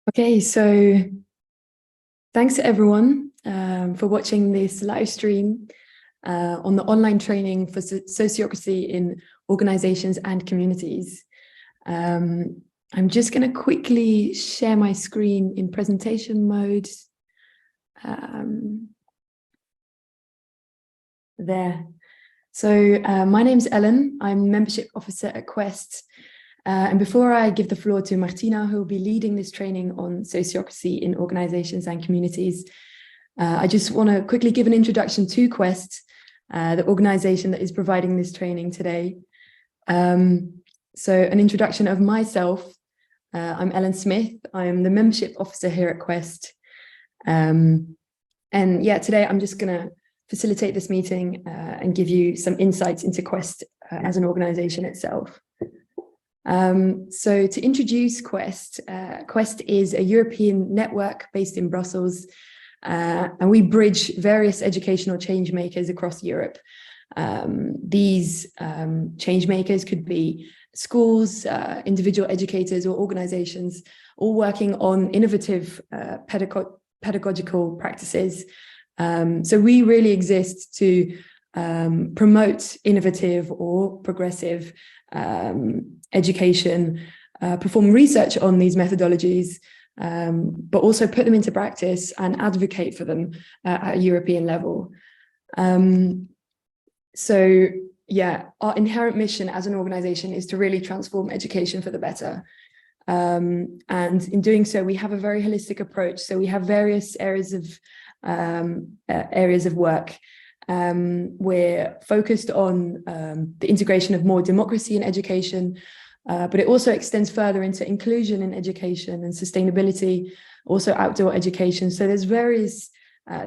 Okay, so thanks to everyone for watching this live stream on the online training for sociocracy in organizations and communities. I'm just going to quickly share my screen in presentation mode. There. So my name's Ellen. I'm membership officer at Quest. And before I give the floor to Martina, who will be leading this training on sociocracy in organizations and communities, I just want to quickly give an introduction to Quest, the organization that is providing this training today. So an introduction of myself. I'm Ellen Smith. I'm the membership officer here at Quest. And yeah, today I'm just going to facilitate this meeting and give you some insights into Quest as an organization itself. So to introduce Quest, Quest is a European network based in Brussels, and we bridge various educational change makers across Europe. These change makers could be schools, individual educators or organizations, all working on innovative pedagogical practices. So we really exist to promote innovative or progressive education, perform research on these methodologies, but also put them into practice and advocate for them at a European level. So yeah, our inherent mission as an organization is to really transform education for the better. And in doing so, we have a very holistic approach. So we have various areas of work. We're focused on the integration of more democracy in education, but it also extends further into inclusion in education and sustainability, also outdoor education. So there's various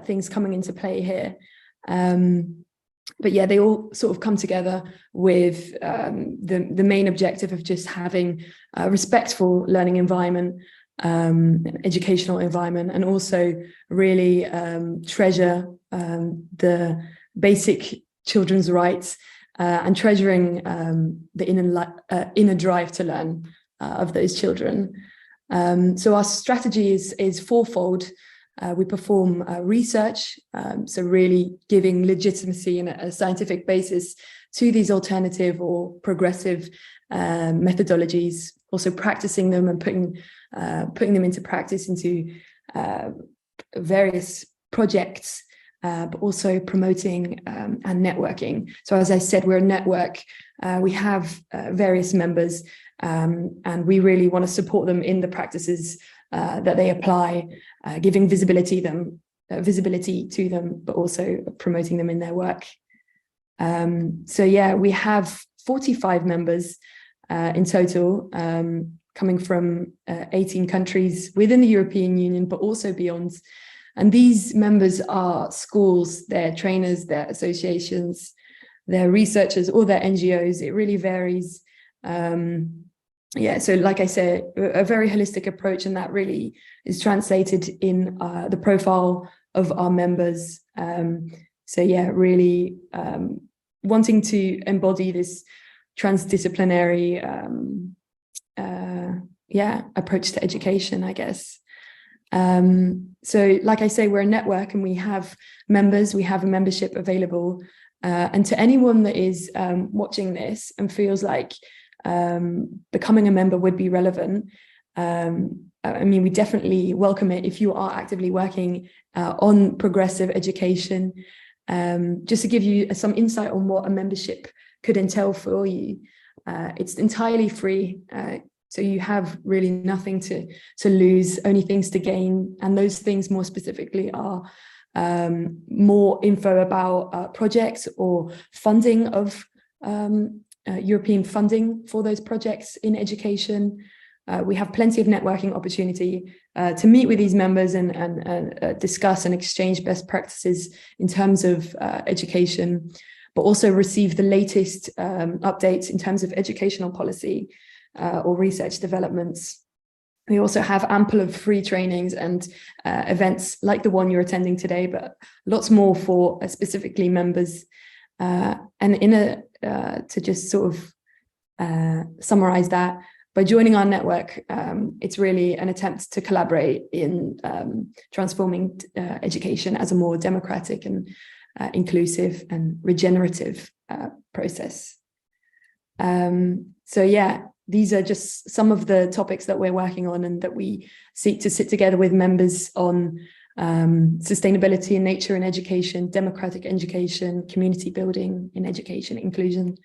things coming into play here. But yeah, they all sort of come together with the main objective of just having a respectful learning environment, an educational environment, and also really treasure the basic children's rights and treasuring the inner drive to learn of those children. So our strategy is fourfold. We perform research, so really giving legitimacy and a scientific basis to these alternative or progressive methodologies, also practicing them and putting them into practice into various projects, but also promoting and networking. So as I said, we're a network. We have various members, and we really want to support them in the practices that they apply, giving visibility to them, but also promoting them in their work. So yeah, we have 45 members in total, coming from 18 countries within the European Union, but also beyond. And these members are schools, they're trainers, they're associations, they're researchers, or they're NGOs. It really varies. Yeah, so like I said, a very holistic approach, and that really is translated in the profile of our members. So yeah, really wanting to embody this transdisciplinary approach to education, I guess. So like I say, we're a network and we have members, we have a membership available. And to anyone that is watching this and feels like becoming a member would be relevant, I mean, we definitely welcome it if you are actively working on progressive education. Just to give you some insight on what a membership could entail for you, it's entirely free. So you have really nothing to lose, only things to gain. And those things more specifically are more info about projects or funding of European funding for those projects in education. We have plenty of networking opportunity to meet with these members and discuss and exchange best practices in terms of education, but also receive the latest updates in terms of educational policy or research developments. We also have ample of free trainings and events like the one you're attending today, but lots more for specifically members. And to just sort of summarize that, by joining our network, it's really an attempt to collaborate in transforming education as a more democratic and inclusive and regenerative process. So yeah, these are just some of the topics that we're working on and that we seek to sit together with members on: sustainability in nature and education, democratic education, community building in education, inclusion.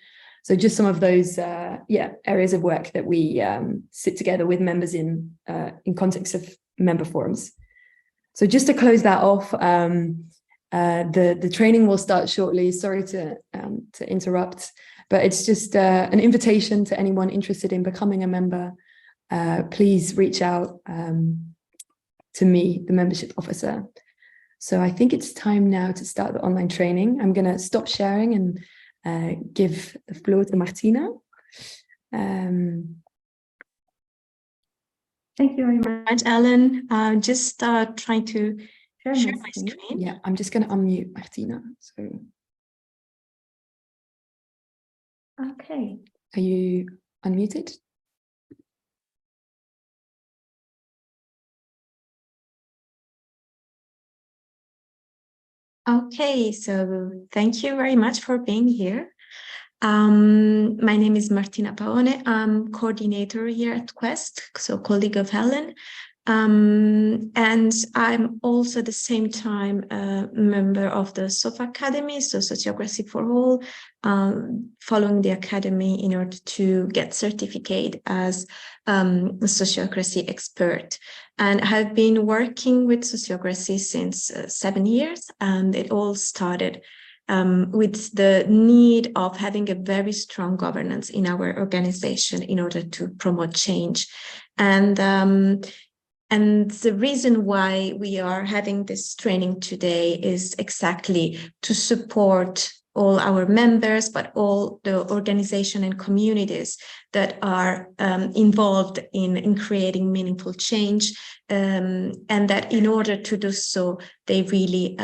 So just some of those areas of work that we sit together with members in context of member forums. So just to close that off, the training will start shortly. Sorry to interrupt, but it's just an invitation to anyone interested in becoming a member. Please reach out to me, the membership officer. So I think it's time now to start the online training. I'm going to stop sharing and give the floor to Martina. Thank you very much, Ellen. Just trying to share my screen. Yeah, I'm just going to unmute Martina. So, okay. Are you unmuted? Okay, so thank you very much for being here. My name is Martina Paone. I'm coordinator here at Quest, so colleague of Helen. And I'm also at the same time a member of the SOFA Academy, so Sociocracy for All, following the academy in order to get certificate as a sociocracy expert. And I've been working with sociocracy since 7 years, and it all started with the need of having a very strong governance in our organization in order to promote change. And the reason why we are having this training today is exactly to support all our members, but all the organization and communities that are involved in creating meaningful change, and that in order to do so, they really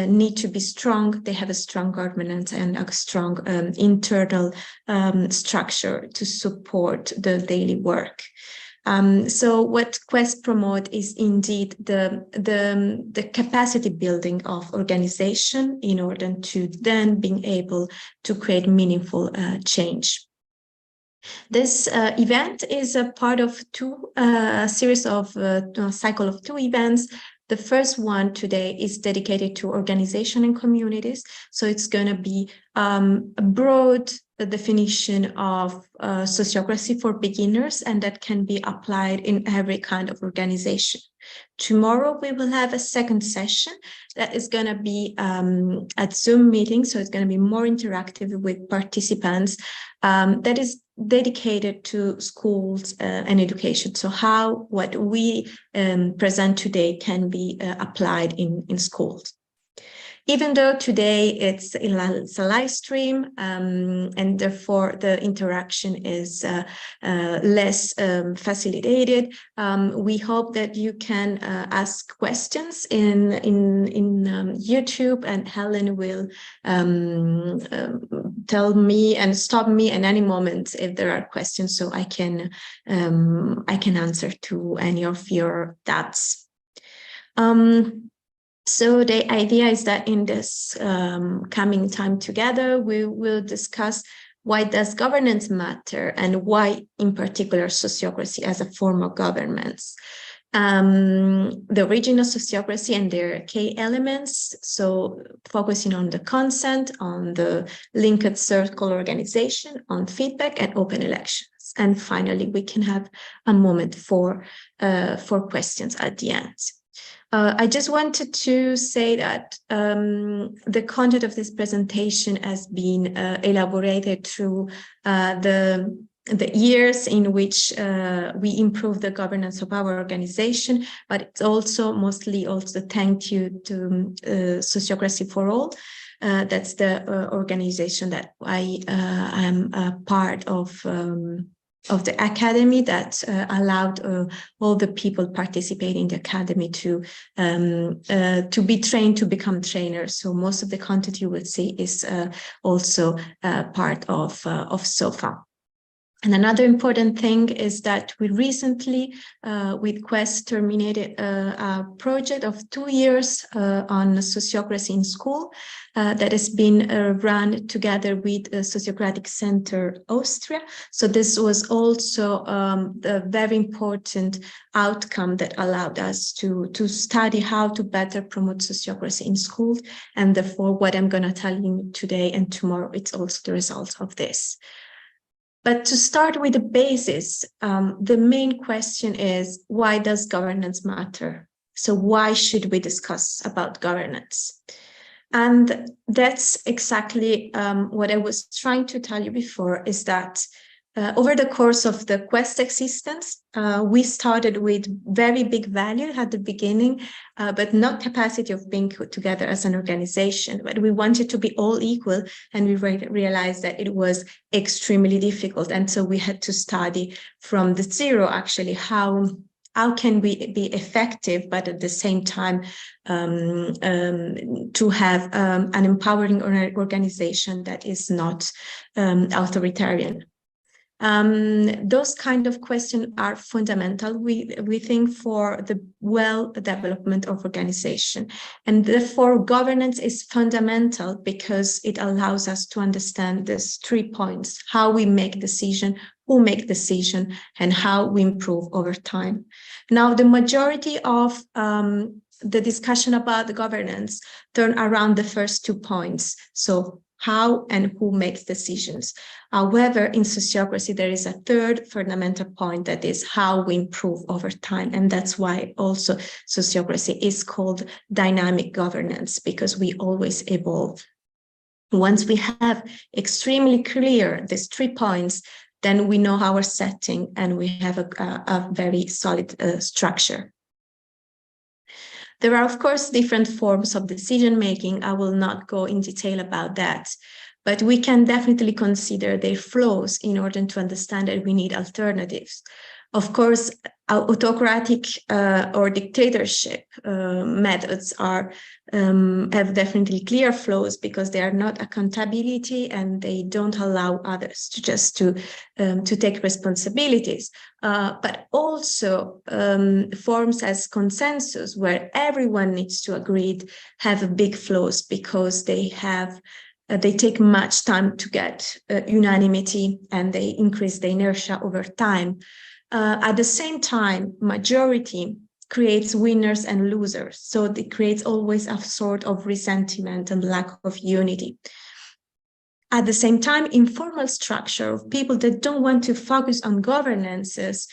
need to be strong. They have a strong governance and a strong internal structure to support the daily work. So what Quest promote is indeed the capacity building of organization in order to then being able to create meaningful change. This event is a part of a series of a cycle of 2 events. The first one today is dedicated to organization and communities. So it's going to be a broad definition of sociocracy for beginners, and that can be applied in every kind of organization. Tomorrow, we will have a second session that is going to be at Zoom meeting. So it's going to be more interactive with participants. That is dedicated to schools and education. So how what we present today can be applied in schools. Even though today it's a live stream, and therefore the interaction is less facilitated, we hope that you can ask questions in YouTube, and Helen will tell me and stop me at any moment if there are questions, so I can answer to any of your doubts. So the idea is that in this coming time together, we will discuss why does governance matter and why in particular sociocracy as a form of governance. The origin of sociocracy and their key elements, so focusing on the consent, on the linked circle organization, on feedback and open elections. And finally, we can have a moment for questions at the end. I just wanted to say that the content of this presentation has been elaborated through the years in which we improved the governance of our organization, but it's also mostly also thank you to Sociocracy for All. That's the organization that I am a part of the academy that allowed all the people participating in the academy to be trained to become trainers. So most of the content you will see is also part of SOFA. And another important thing is that we recently, with Quest, terminated a project of 2 years on sociocracy in school that has been run together with Sociocratic Center Austria. So this was also a very important outcome that allowed us to study how to better promote sociocracy in schools. And therefore, what I'm going to tell you today and tomorrow, it's also the result of this. But to start with the basis, the main question is, why does governance matter? So why should we discuss about governance? And that's exactly what I was trying to tell you before, is that over the course of the Quest existence, we started with very big value at the beginning, but not capacity of being put together as an organization. But we wanted to be all equal, and we realized that it was extremely difficult. And so we had to study from the zero, actually, how can we be effective, but at the same time to have an empowering organization that is not authoritarian. Those kind of questions are fundamental, we think, for the well development of organization. And therefore, governance is fundamental because it allows us to understand these 3 points: how we make decision, who make decision, and how we improve over time. Now, the majority of the discussion about the governance turn around the first 2 points. So how and who makes decisions. However, in sociocracy, there is a third fundamental point, that is how we improve over time. And that's why also sociocracy is called dynamic governance, because we always evolve. Once we have extremely clear these 3 points, then we know our setting and we have a very solid structure. There are, of course, different forms of decision-making. I will not go in detail about that, but we can definitely consider their flaws in order to understand that we need alternatives. Of course, autocratic or dictatorship methods have definitely clear flaws, because they are not accountability and they don't allow others to take responsibilities. But also forms as consensus, where everyone needs to agree, have big flaws, because they take much time to get unanimity, and they increase the inertia over time. At the same time, majority creates winners and losers. So it creates always a sort of resentment and lack of unity. At the same time, informal structure of people that don't want to focus on governances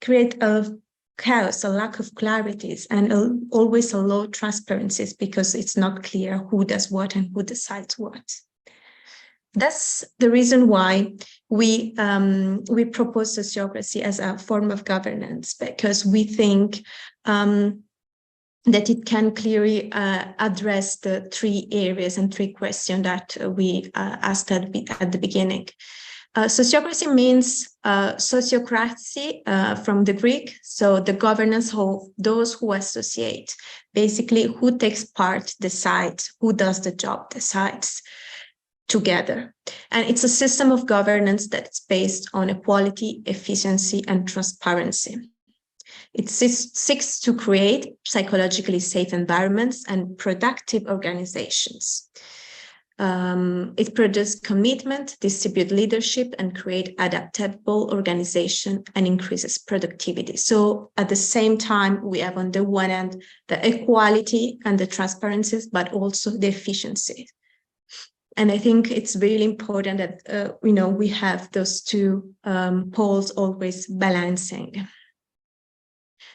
create a chaos, a lack of clarities, and always a low transparencies, because it's not clear who does what and who decides what. That's the reason why we propose sociocracy as a form of governance, because we think that it can clearly address the 3 areas and 3 questions that we asked at the beginning. Sociocracy means sociocracy from the Greek, so the governance of those who associate. Basically, who takes part decides, who does the job decides, together. And it's a system of governance that's based on equality, efficiency, and transparency. It seeks to create psychologically safe environments and productive organizations. It produces commitment, distribute leadership, and create adaptable organization, and increases productivity. So at the same time, we have on the one hand the equality and the transparencies, but also the efficiency. And I think it's really important that we have those 2 poles always balancing.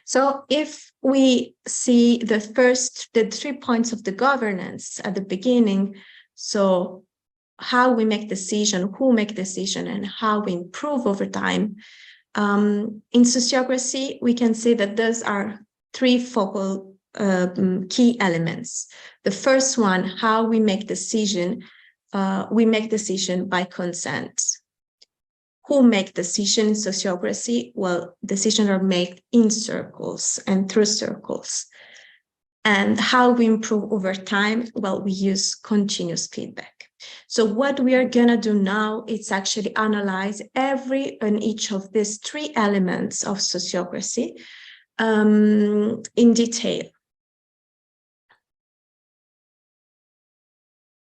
So if we see the 3 points of the governance at the beginning, so how we make decision, who make decision, and how we improve over time, in sociocracy, we can say that those are 3 focal key elements. The first one, how we make decision. We make decision by consent. Who make decision in sociocracy? Well, decisions are made in circles and through circles. And how we improve over time? Well, we use continuous feedback. So what we are gonna do now is actually analyze every and each of these three elements of sociocracy in detail.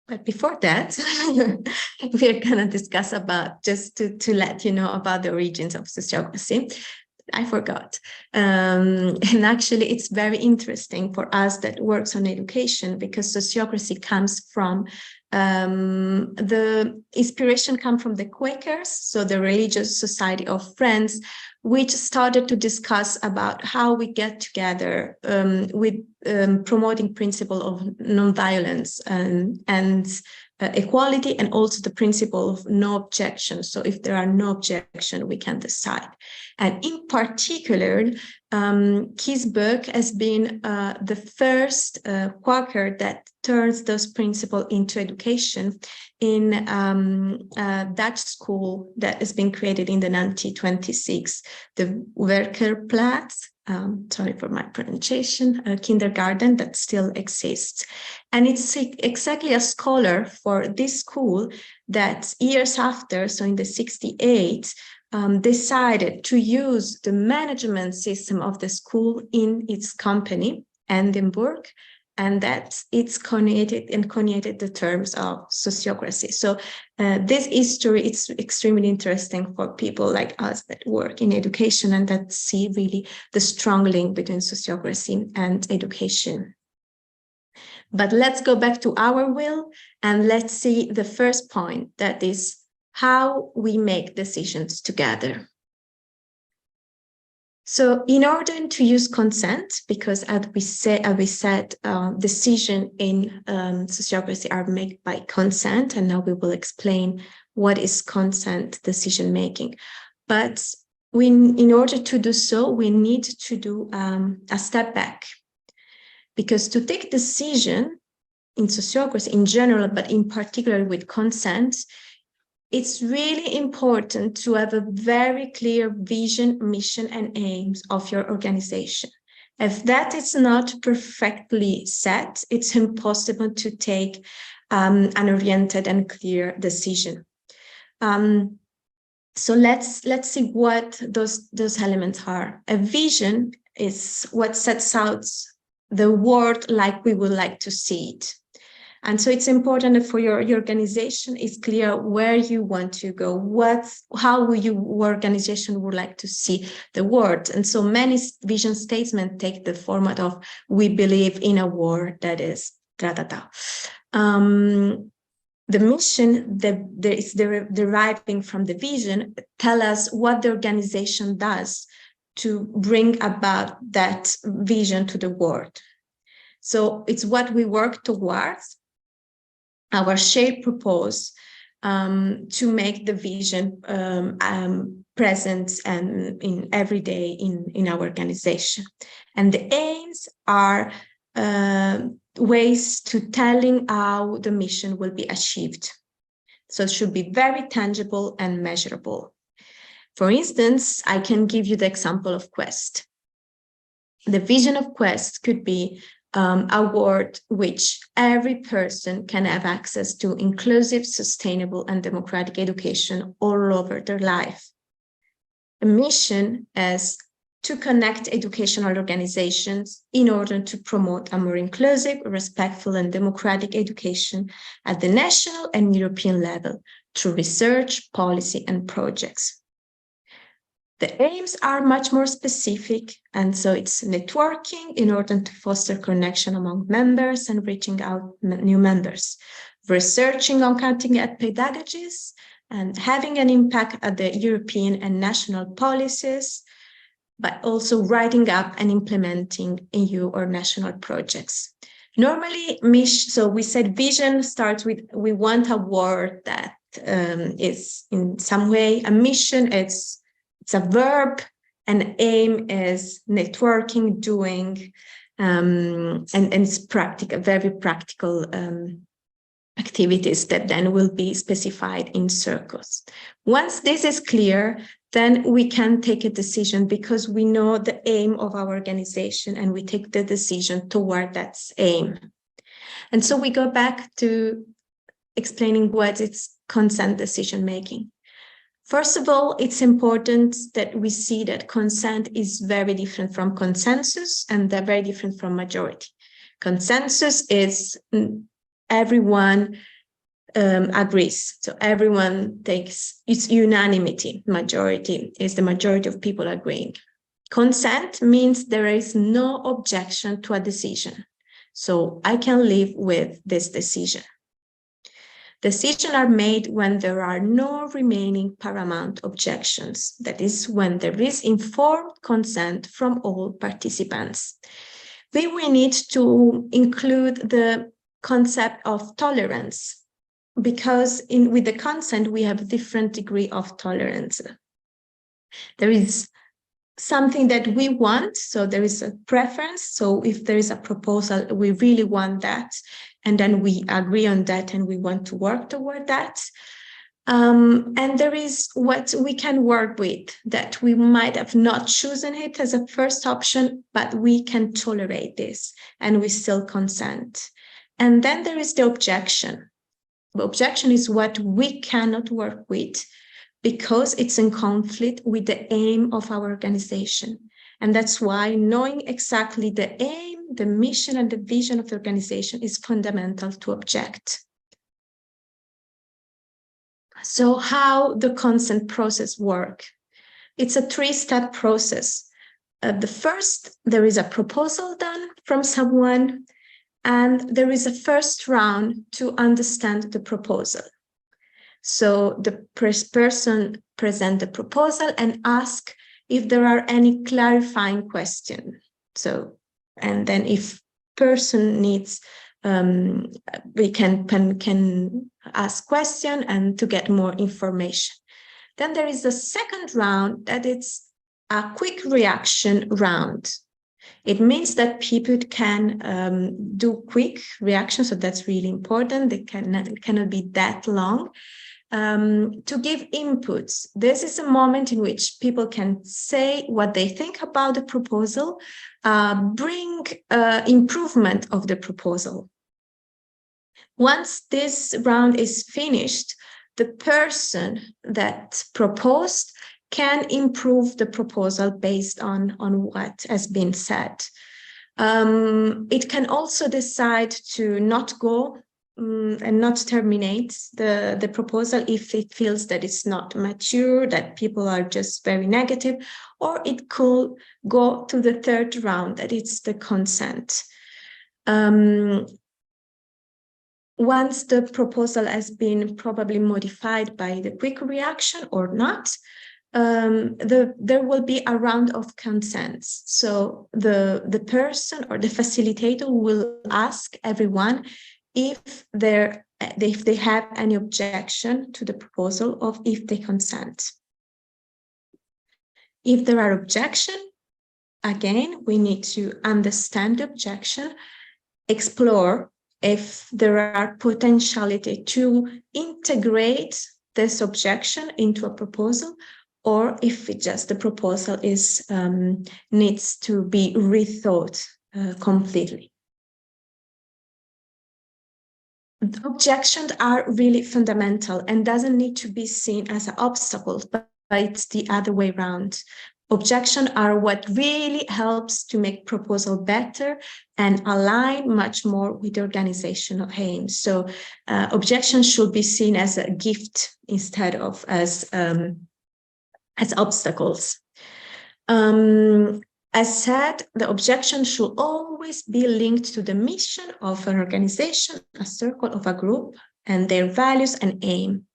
But before that, we're gonna discuss about, just to let you know about the origins of sociocracy. I forgot. And actually, it's very interesting for us that works on education, because sociocracy comes from the inspiration come from the Quakers, so the religious society of France, which started to discuss about how we get together with promoting principle of nonviolence and equality, and also the principle of no objection. So if there are no objection, we can decide. And in particular, his book has been the first Quaker that turns those principles into education in a Dutch school that has been created in the 1926, the Werkerplaats. Sorry for my pronunciation, kindergarten that still exists. And it's exactly a scholar for this school that years after, so in the 68, decided to use the management system of the school in its company, Edinburgh, and that it's cognated the terms of sociocracy. So this history, it's extremely interesting for people like us that work in education and that see really the strong link between sociocracy and education. But let's go back to our will and let's see the first point, that is how we make decisions together. So in order to use consent, because as we said, decisions in sociocracy are made by consent, and now we will explain what is consent decision making. But in order to do so, we need to do a step back, because to take decision in sociocracy in general, but in particular with consent, it's really important to have a very clear vision, mission, and aims of your organization. If that is not perfectly set, it's impossible to take an oriented and clear decision. So let's see what those elements are. A vision is what sets out the world like we would like to see it. And so it's important that for your organization, it's clear where you want to go, how your organization would like to see the world. And so many vision statements take the format of, we believe in a world that is da-da-da. The mission that is deriving from the vision tell us what the organization does to bring about that vision to the world. So it's what we work towards, our shared purpose, to make the vision present and in every day in our organization. And the aims are ways to telling how the mission will be achieved. So it should be very tangible and measurable. For instance, I can give you the example of Quest. The vision of Quest could be a world which every person can have access to inclusive, sustainable, and democratic education all over their life. The mission is to connect educational organizations in order to promote a more inclusive, respectful, and democratic education at the national and European level through research, policy, and projects. The aims are much more specific, and so it's networking in order to foster connection among members and reaching out new members, researching on cutting-edge pedagogies, and having an impact at the European and national policies, but also writing up and implementing EU or national projects. Normally, so we said vision starts with, we want a world that is in some way a mission, it's a verb, and aim is networking, doing, and it's practical, very practical activities that then will be specified in circles. Once this is clear, then we can take a decision because we know the aim of our organization and we take the decision toward that aim. And so we go back to explaining what is consent decision making. First of all, it's important that we see that consent is very different from consensus, and they're very different from majority. Consensus is everyone agrees. So everyone takes, it's unanimity. Majority is the majority of people agreeing. Consent means there is no objection to a decision. So I can live with this decision. Decisions are made when there are no remaining paramount objections. That is, when there is informed consent from all participants. We need to include the concept of tolerance, because with the consent, we have a different degree of tolerance. There is something that we want, so there is a preference. So if there is a proposal, we really want that, and then we agree on that and we want to work toward that. And there is what we can work with, that we might have not chosen it as a first option, but we can tolerate this and we still consent. And then there is the objection. The objection is what we cannot work with because it's in conflict with the aim of our organization. And that's why knowing exactly the aim, the mission, and the vision of the organization is fundamental to object. So how the consent process works? It's a three-step process. The first, there is a proposal done from someone, and there is a first round to understand the proposal. So the person presents the proposal and asks if there are any clarifying questions. So, and then if person needs, we can ask question and to get more information. Then there is a second round that it's a quick reaction round. It means that people can do quick reactions, so that's really important. It cannot be that long. To give inputs. This is a moment in which people can say what they think about the proposal, bring improvement of the proposal. Once this round is finished, the person that proposed can improve the proposal based on what has been said. It can also decide to not go and not terminate the proposal if it feels that it's not mature, that people are just very negative, or it could go to the third round, that it's the consent. Once the proposal has been probably modified by the quick reaction or not, there will be a round of consents. So the person or the facilitator will ask everyone if they have any objection to the proposal, or if they consent. If there are objections, again, we need to understand the objection, explore if there are potentiality to integrate this objection into a proposal, or if it just the proposal is needs to be rethought completely. The objections are really fundamental and doesn't need to be seen as an obstacle, but it's the other way around. Objections are what really helps to make proposal better and align much more with organizational aims. So objections should be seen as a gift instead of as obstacles. As said, the objection should always be linked to the mission of an organization, a circle of a group, and their values and aim.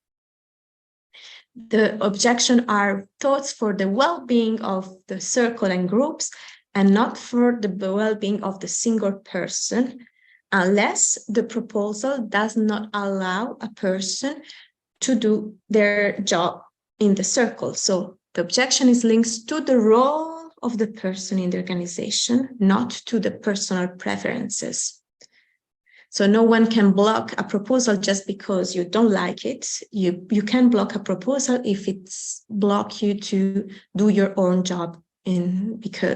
The objections are thoughts for the well-being of the circle and groups, and not for the well-being of the single person, unless the proposal does not allow a person to do their job in the circle. So the objection is linked to the role of the person in the organization, not to the personal preferences. So no one can block a proposal just because you don't like it. You can block a proposal if it's block you to do your own job and to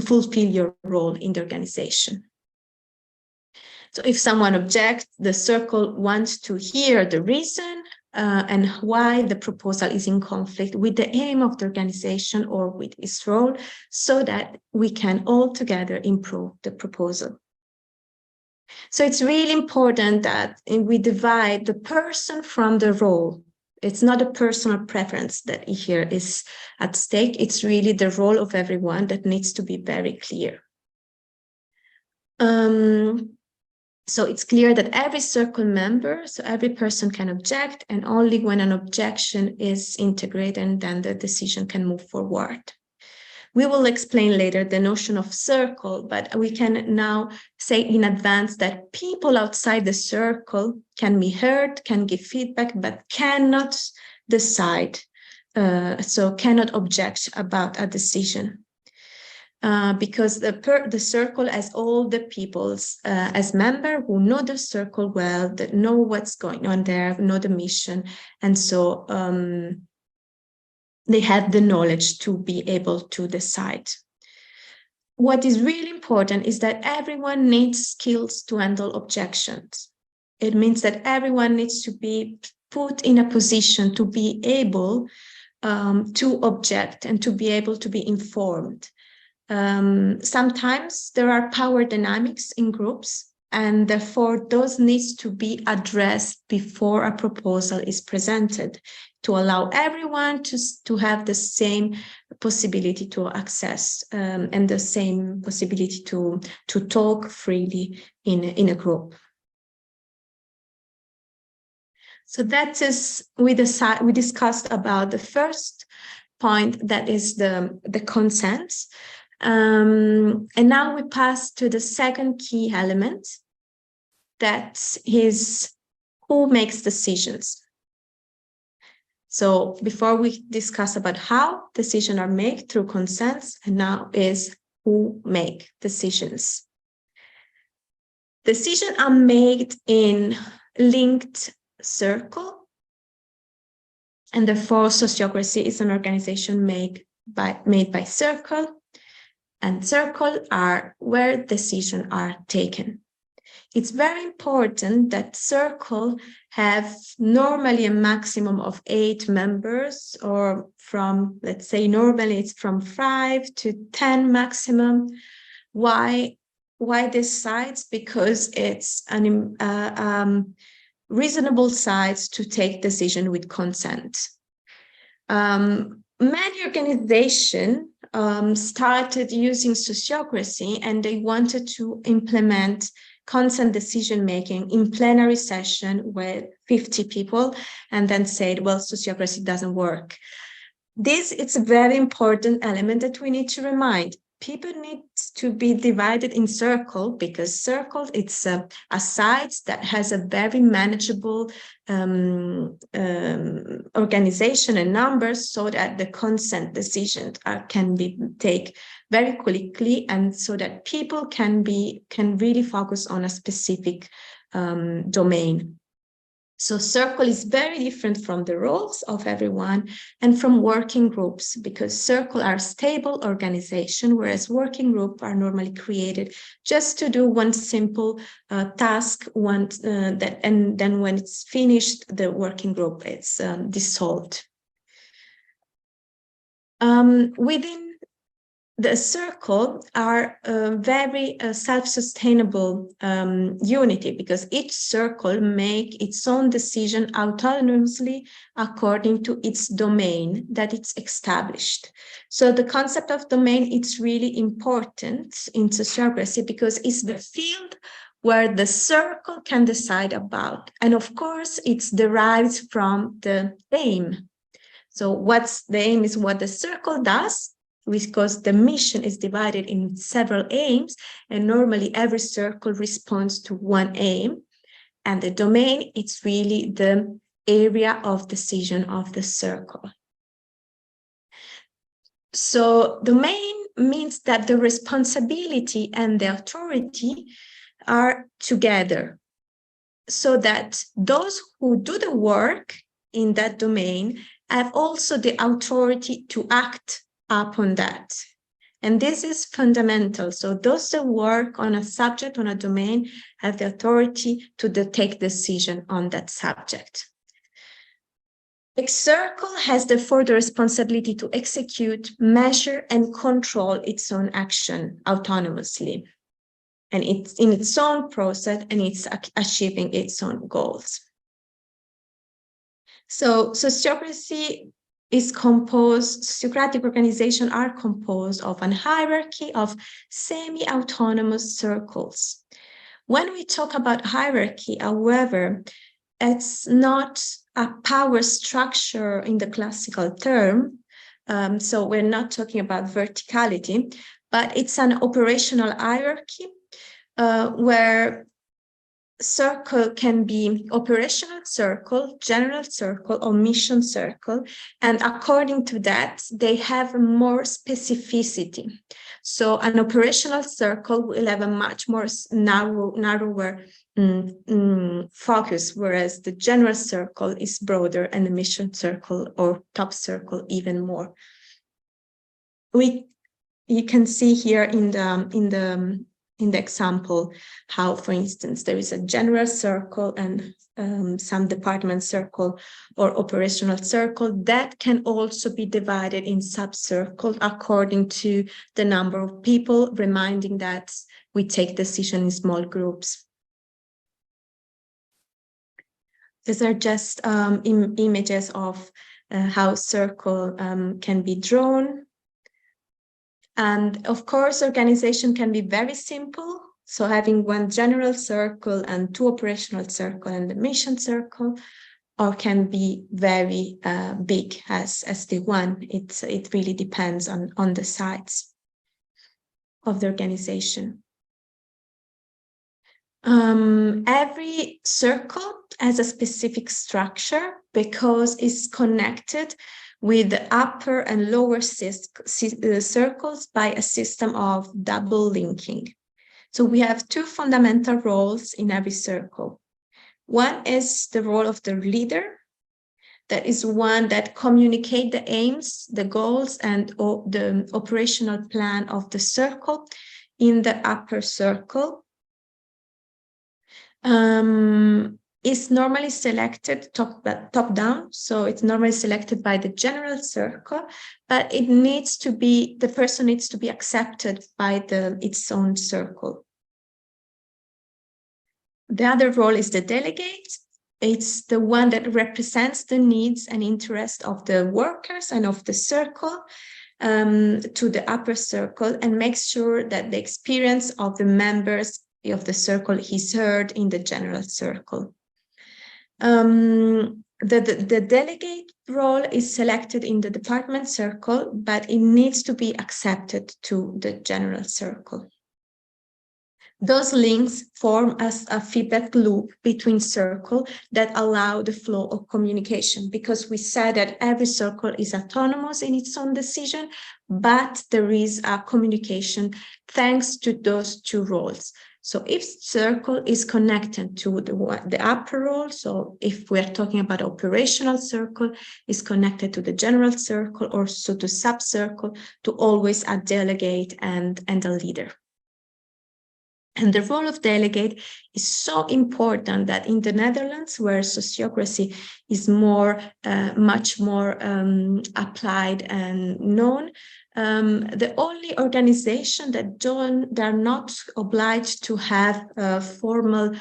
fulfill your role in the organization. So if someone objects, the circle wants to hear the reason and why the proposal is in conflict with the aim of the organization or with its role, so that we can all together improve the proposal. So it's really important that we divide the person from the role. It's not a personal preference that here is at stake. It's really the role of everyone that needs to be very clear. So it's clear that every circle member, so every person can object, and only when an objection is integrated, and then the decision can move forward. We will explain later the notion of circle, but we can now say in advance that people outside the circle can be heard, can give feedback, but cannot decide, so cannot object about a decision. Because the circle has all the peoples as members who know the circle well, that know what's going on there, know the mission, and so they have the knowledge to be able to decide. What is really important is that everyone needs skills to handle objections. It means that everyone needs to be put in a position to be able to object and to be able to be informed. Sometimes there are power dynamics in groups, and therefore those needs to be addressed before a proposal is presented, to allow everyone to have the same possibility to access and the same possibility to talk freely in a group. So that is, we discussed about the first point, that is the consent. And now we pass to the second key element, that is who makes decisions. So before we discuss about how decisions are made through consents, and now is who make decisions. Decisions are made in linked circle, and therefore Sociocracy is an organization made by circle, and circles are where decisions are taken. It's very important that circle have normally a maximum of 8 members, or from, let's say, normally it's from 5 to 10 maximum. Why this size? Because it's an reasonable size to take decision with consent. Many organizations started using Sociocracy, and they wanted to implement consent decision-making in plenary session with 50 people, and then said, well, Sociocracy doesn't work. This is a very important element that we need to remind. People need to be divided in circle, because circle, it's a size that has a very manageable organization and numbers, so that the consent decisions can be taken very quickly, and so that people can really focus on a specific domain. So circle is very different from the roles of everyone and from working groups, because circle are stable organization, whereas working groups are normally created just to do one simple task, and then when it's finished, the working group is dissolved. Within the circle are very self-sustainable unity, because each circle make its own decision autonomously according to its domain that it's established. So the concept of domain, it's really important in Sociocracy, because it's the field where the circle can decide about. And of course, it's derived from the aim. So what's the aim is what the circle does, because the mission is divided in several aims, and normally every circle responds to one aim. And the domain, it's really the area of decision of the circle. So domain means that the responsibility and the authority are together, so that those who do the work in that domain have also the authority to act upon that. And this is fundamental. So those that work on a subject, on a domain, have the authority to take decision on that subject. The circle has therefore the responsibility to execute, measure, and control its own action autonomously. And it's in its own process, and it's achieving its own goals. So sociocracy is composed, Socratic organizations are composed of a hierarchy of semi-autonomous circles. When we talk about hierarchy, however, it's not a power structure in the classical term. So we're not talking about verticality, but it's an operational hierarchy where circle can be operational circle, general circle, or mission circle. And according to that, they have more specificity. So an operational circle will have a much more narrower focus, whereas the general circle is broader and the mission circle or top circle even more. You can see here in the example how, for instance, there is a general circle and some department circle or operational circle that can also be divided in sub-circles according to the number of people, reminding that we take decisions in small groups. These are just images of how circle can be drawn. And of course, organization can be very simple. So having one general circle and two operational circle and the mission circle, or can be very big as the one. It really depends on the size of the organization. Every circle has a specific structure because it's connected with the upper and lower circles by a system of double linking. So we have two fundamental roles in every circle. One is the role of the leader. That is one that communicates the aims, the goals, and the operational plan of the circle in the upper circle. Is normally selected top down, so it's normally selected by the general circle, but it needs to be, the person needs to be accepted by its own circle. The other role is the delegate. It's the one that represents the needs and interests of the workers and of the circle to the upper circle and makes sure that the experience of the members of the circle is heard in the general circle. The delegate role is selected in the department circle, but it needs to be accepted to the general circle. Those links form as a feedback loop between circles that allow the flow of communication, because we said that every circle is autonomous in its own decision, but there is a communication thanks to those two roles. So if circle is connected to the upper role, so if we're talking about operational circle, is connected to the general circle, or so to sub-circle, to always a delegate and a leader. And the role of delegate is so important that in the Netherlands, where sociocracy is much more applied and known, the only organization that are not obliged to have a formal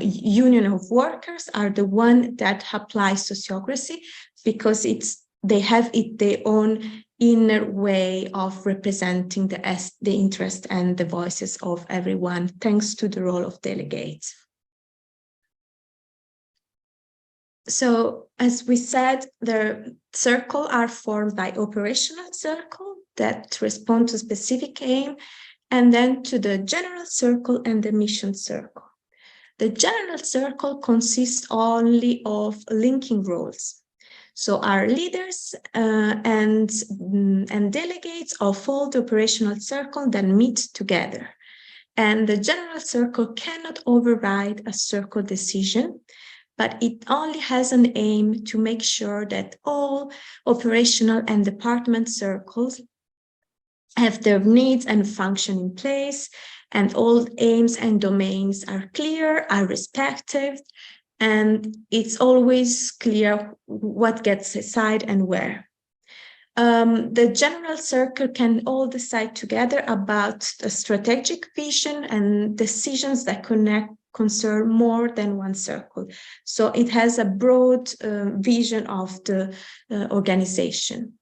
union of workers are the one that apply sociocracy, because they have their own inner way of representing the interest and the voices of everyone, thanks to the role of delegates. So, as we said, the circles are formed by operational circle that respond to specific aim, and then to the general circle and the mission circle. The general circle consists only of linking roles. So our leaders and delegates of all the operational circle then meet together. And the general circle cannot override a circle decision, but it only has an aim to make sure that all operational and department circles have their needs and function in place, and all aims and domains are clear, are respected, and it's always clear what gets assigned and where. The general circle can all decide together about a strategic vision and decisions that concern more than one circle. So it has a broad vision of the organization.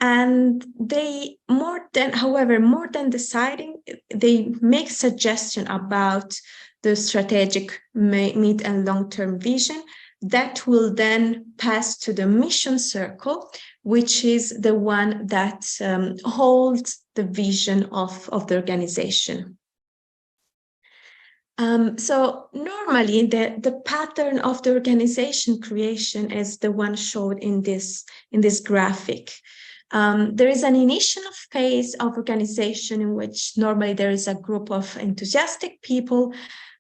And they more than deciding, they make suggestion about the strategic mid and long-term vision that will then pass to the mission circle, which is the one that holds the vision of the organization. So normally the pattern of the organization creation is the one showed in this graphic. There is an initial phase of organization in which normally there is a group of enthusiastic people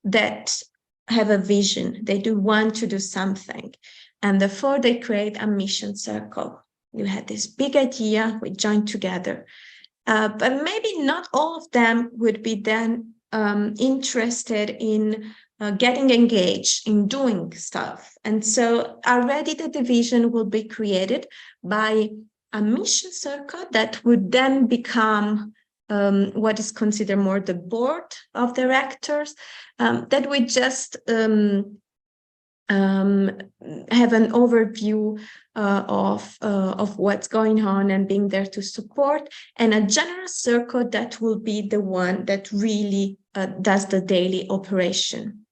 that have a vision. They do want to do something. And therefore they create a mission circle. You had this big idea, we join together. But maybe not all of them would be then interested in getting engaged in doing stuff. And so already the division will be created by a mission circle that would then become what is considered more the board of directors, that would just have an overview of what's going on and being there to support, and a general circle that will be the one that really does the daily operation.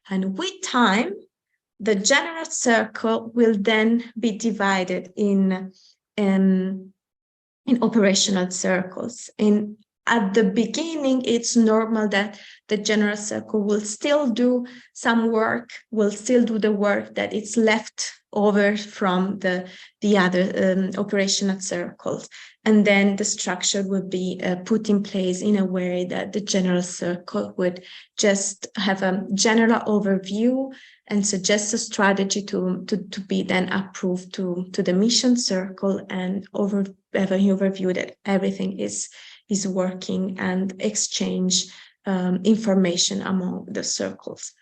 And with time, the general circle will then be divided in operational circles. And at the beginning, it's normal that the general circle will still do some work, will still do the work that is left over from the other operational circles. And then the structure will be put in place in a way that the general circle would just have a general overview and suggest a strategy to be then approved to the mission circle, and have an overview that everything is working and exchange information among the circles.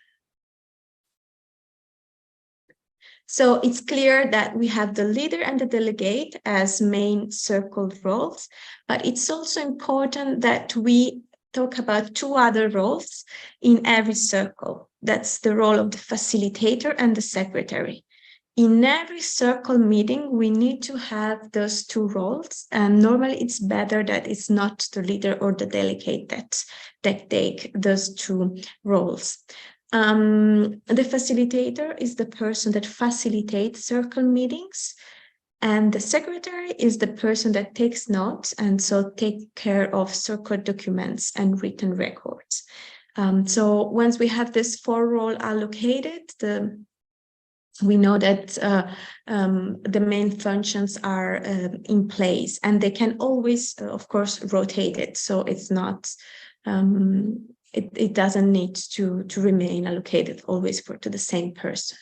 So it's clear that we have the leader and the delegate as main circle roles, but it's also important that we talk about two other roles in every circle. That's the role of the facilitator and the secretary. In every circle meeting, we need to have those two roles, and normally it's better that it's not the leader or the delegate that take those two roles. The facilitator is the person that facilitates circle meetings, and the secretary is the person that takes notes and so take care of circle documents and written records. So once we have this four role allocated, we know that the main functions are in place, and they can always, of course, rotate it. So it's not, it doesn't need to remain allocated always to the same person.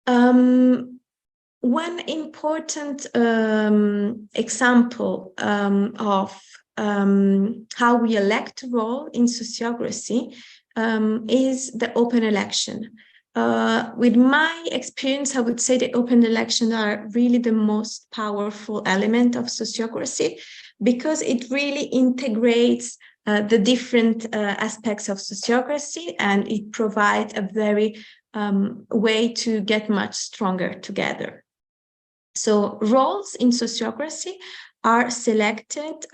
One important example of how we elect a role in sociocracy is the open election. With my experience, I would say the open elections are really the most powerful element of sociocracy, because it really integrates the different aspects of sociocracy, and it provides a very way to get much stronger together. So roles in sociocracy are selected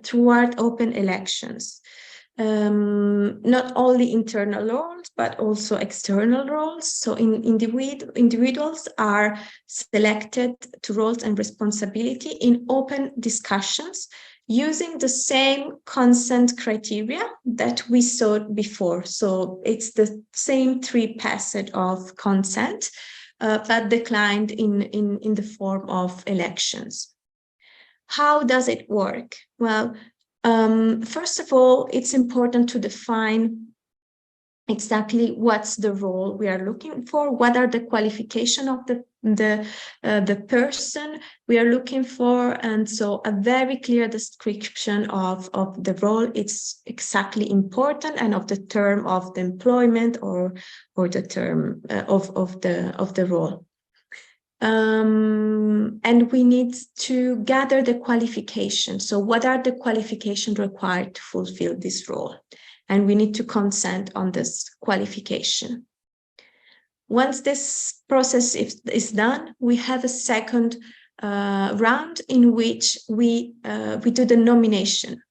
toward open elections. Not only internal roles, but also external roles. So individuals are selected to roles and responsibility in open discussions using the same consent criteria that we saw before. So it's the same three passage of consent, but declined in the form of elections. How does it work? Well, first of all, it's important to define exactly what's the role we are looking for, what are the qualifications of the person we are looking for, and so a very clear description of the role. It's exactly important, and of the term of the employment or the term of the role. And we need to gather the qualifications. So what are the qualifications required to fulfill this role? And we need to consent on this qualification. Once this process is done, we have a second round in which we do the nomination.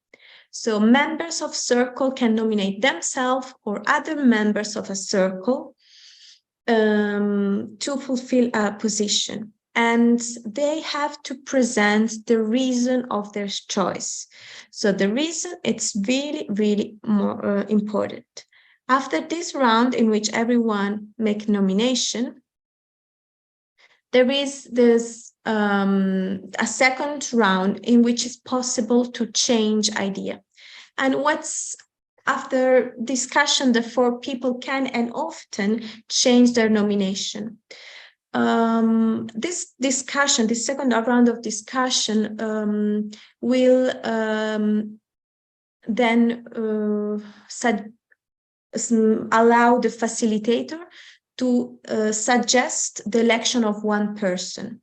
So members of circle can nominate themselves or other members of a circle to fulfill a position, and they have to present the reason of their choice. So the reason, it's really, really more important. After this round in which everyone make nomination, there is this a second round in which it's possible to change idea. And after discussion, the 4 people can and often change their nomination. This discussion, this second round of discussion, will then allow the facilitator to suggest the election of one person.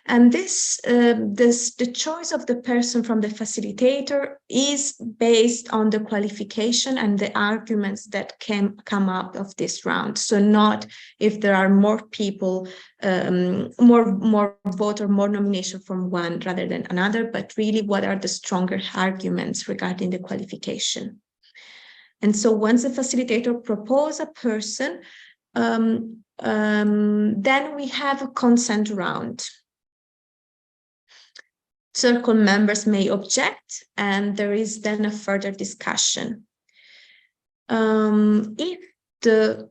And the choice of the person from the facilitator is based on the qualification and the arguments that can come up of this round. So not if there are more people, more vote or more nomination from one rather than another, but really what are the stronger arguments regarding the qualification. And so once the facilitator proposes a person, then we have a consent round. Circle members may object, and there is then a further discussion. If the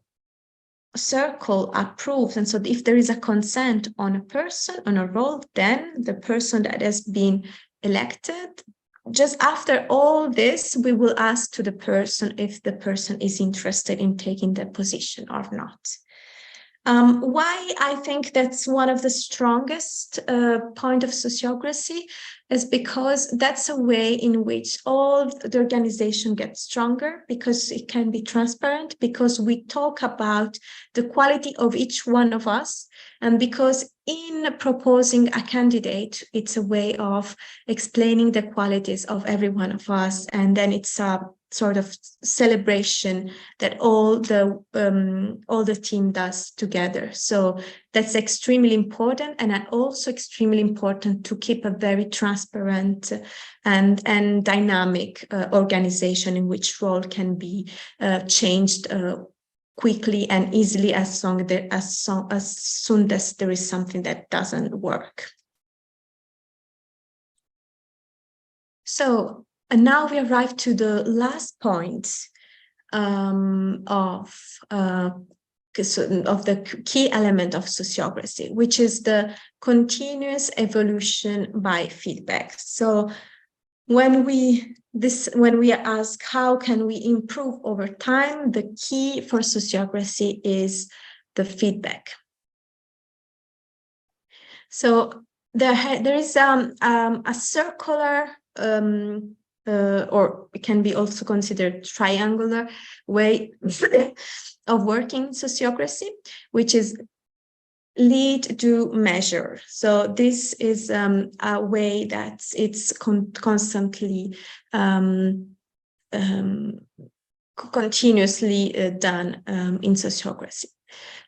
circle approves, and so if there is a consent on a person, on a role, then the person that has been elected, just after all this, we will ask to the person if the person is interested in taking the position or not. Why I think that's one of the strongest point of sociocracy is because that's a way in which all the organization gets stronger, because it can be transparent, because we talk about the quality of each one of us, and because in proposing a candidate, it's a way of explaining the qualities of every one of us, and then it's a sort of celebration that all the team does together. So that's extremely important, and also extremely important to keep a very transparent and dynamic organization in which role can be changed quickly and easily as soon as there is something that doesn't work. So, and now we arrive to the last point of the key element of sociocracy, which is the continuous evolution by feedback. So when we ask how can we improve over time, the key for sociocracy is the feedback. So there is a circular or it can be also considered triangular way of working sociocracy, which is lead, do, measure. So this is a way that it's constantly continuously done in sociocracy,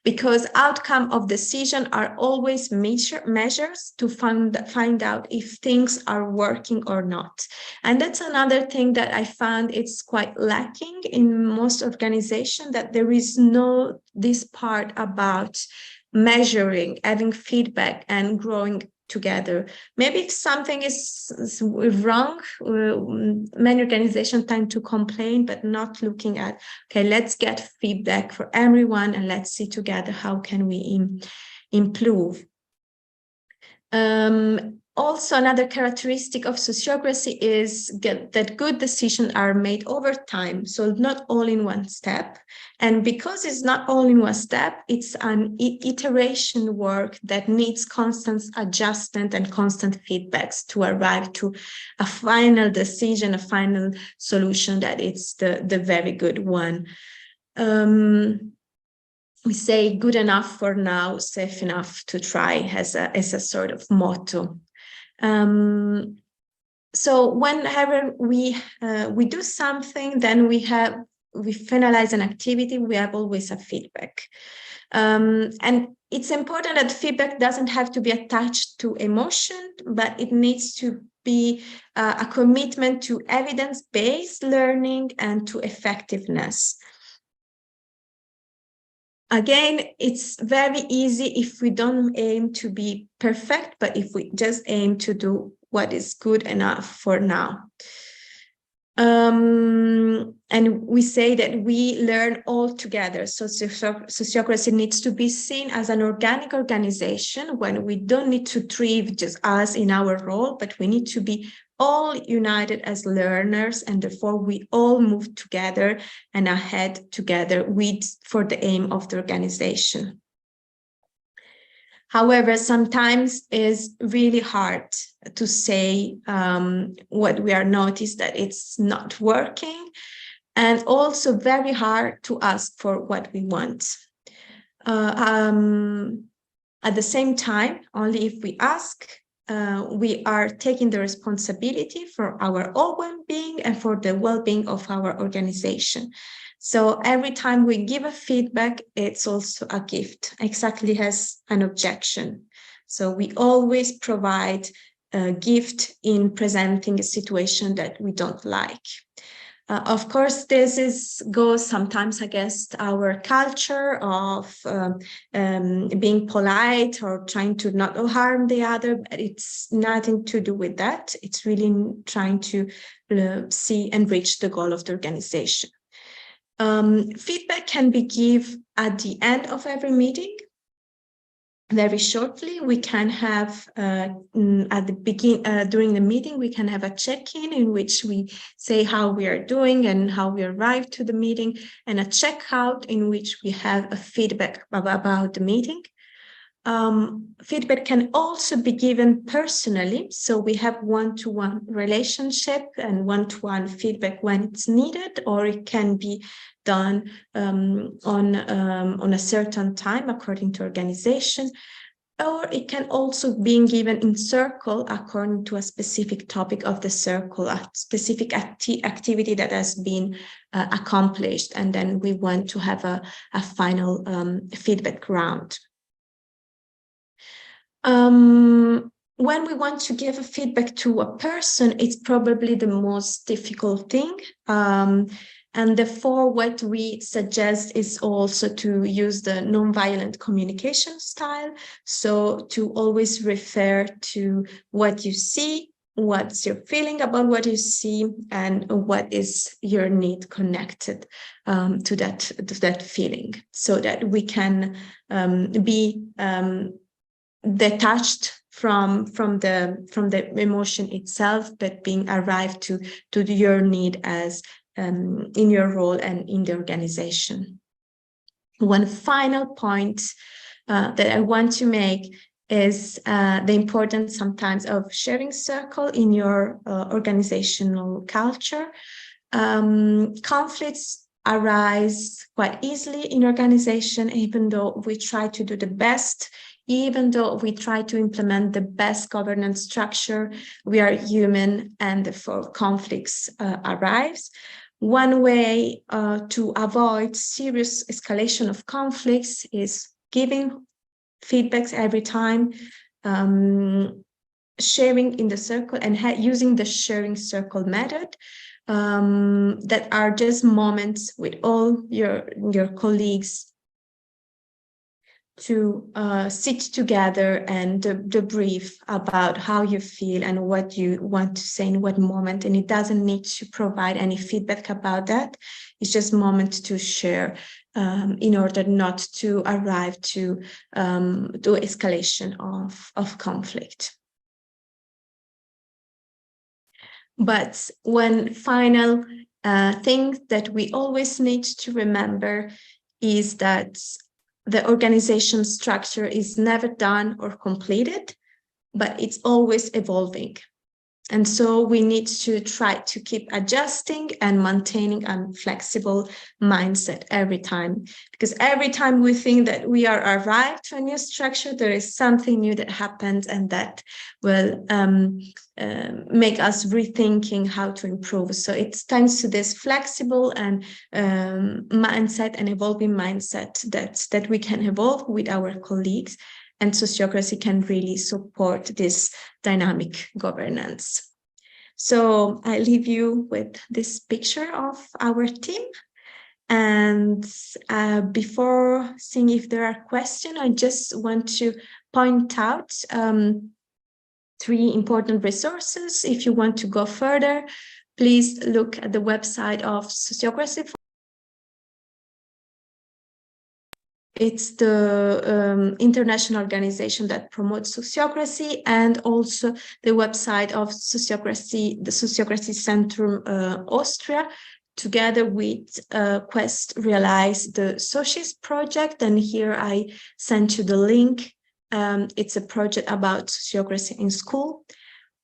because outcome of decision are always measures to find out if things are working or not. And that's another thing that I found it's quite lacking in most organizations, that there is no this part about measuring, having feedback and growing together. Maybe if something is wrong, many organizations tend to complain, but not looking at, okay, let's get feedback for everyone and let's see together how can we improve. Also, another characteristic of sociocracy is that good decisions are made over time, so not all in one step. And because it's not all in one step, it's an iteration work that needs constant adjustment and constant feedbacks to arrive to a final decision, a final solution that it's the very good one. We say good enough for now, safe enough to try as a sort of motto. So whenever we do something, then we finalize an activity, we have always a feedback. And it's important that feedback doesn't have to be attached to emotion, but it needs to be a commitment to evidence-based learning and to effectiveness. Again, it's very easy if we don't aim to be perfect, but if we just aim to do what is good enough for now. And we say that we learn all together. So sociocracy needs to be seen as an organic organization when we don't need to thrive just us in our role, but we need to be all united as learners, and therefore we all move together and ahead together for the aim of the organization. However, sometimes it's really hard to say what we are noticed that it's not working, and also very hard to ask for what we want. At the same time, only if we ask, we are taking the responsibility for our own well-being and for the well-being of our organization. So every time we give a feedback, it's also a gift, exactly as an objection. So we always provide a gift in presenting a situation that we don't like. Of course, this goes sometimes against our culture of being polite or trying to not harm the other, but it's nothing to do with that. It's really trying to see and reach the goal of the organization. Feedback can be given at the end of every meeting. Very shortly, we can have at the beginning during the meeting, we can have a check-in in which we say how we are doing and how we arrived to the meeting, and a check-out in which we have a feedback about the meeting. Feedback can also be given personally, so we have one-to-one relationship and one-to-one feedback when it's needed, or it can be done on a certain time according to organization, or it can also be given in circle according to a specific topic of the circle, a specific activity that has been accomplished, and then we want to have a final feedback round. When we want to give a feedback to a person, it's probably the most difficult thing. And therefore, what we suggest is also to use the nonviolent communication style. So to always refer to what you see, what's your feeling about what you see, and what is your need connected to that feeling, so that we can be detached from the emotion itself, but being arrived to your need as in your role and in the organization. One final point that I want to make is the importance sometimes of sharing circle in your organizational culture. Conflicts arise quite easily in organization, even though we try to do the best. Even though we try to implement the best governance structure, we are human, and therefore conflicts arise. One way to avoid serious escalation of conflicts is giving feedbacks every time, sharing in the circle, and using the sharing circle method. That are just moments with all your colleagues to sit together and debrief about how you feel and what you want to say in what moment. And it doesn't need to provide any feedback about that. It's just a moment to share in order not to arrive to escalation of conflict. But one final thing that we always need to remember is that the organization structure is never done or completed, but it's always evolving. And so we need to try to keep adjusting and maintaining a flexible mindset every time. Because every time we think that we are arrived to a new structure, there is something new that happens, and that will make us rethinking how to improve. So it's thanks to this flexible and mindset and evolving mindset that we can evolve with our colleagues. And Sociocracy can really support this dynamic governance. So I leave you with this picture of our team. And before seeing if there are questions, I just want to point out 3 important resources. If you want to go further, please look at the website of Sociocracy. It's the international organization that promotes sociocracy, and also the website of Sociocracy, the Sociocracy Centrum Austria, together with Quest Realize the Socialist project. And here I sent you the link. It's a project about sociocracy in school.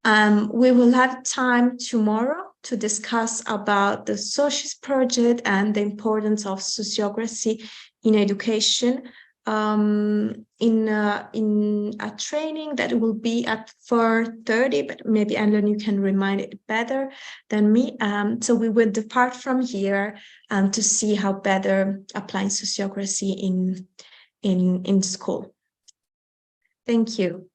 We will have time tomorrow to discuss about the Socialist project and the importance of sociocracy in education, in a training that will be at 4:30, but maybe Ellen, you can remind it better than me. So we will depart from here to see how better applying sociocracy in school. Thank you.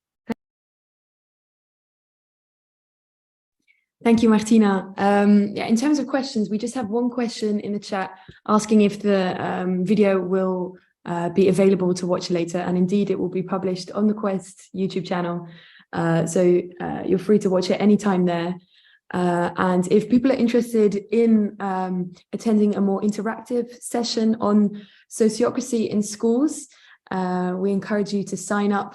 Thank you, Martina. Yeah, in terms of questions, we just have one question in the chat asking if the video will be available to watch later. And indeed, it will be published on the Quest YouTube channel. So you're free to watch it anytime there. And if people are interested in attending a more interactive session on sociocracy in schools, we encourage you to sign up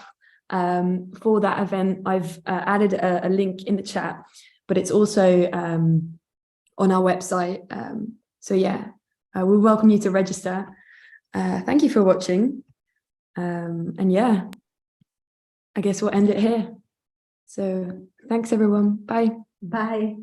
for that event. I've added a link in the chat, but it's also on our website. So yeah, we welcome you to register. Thank you for watching. And yeah, I guess we'll end it here. So thanks everyone. Bye. Bye.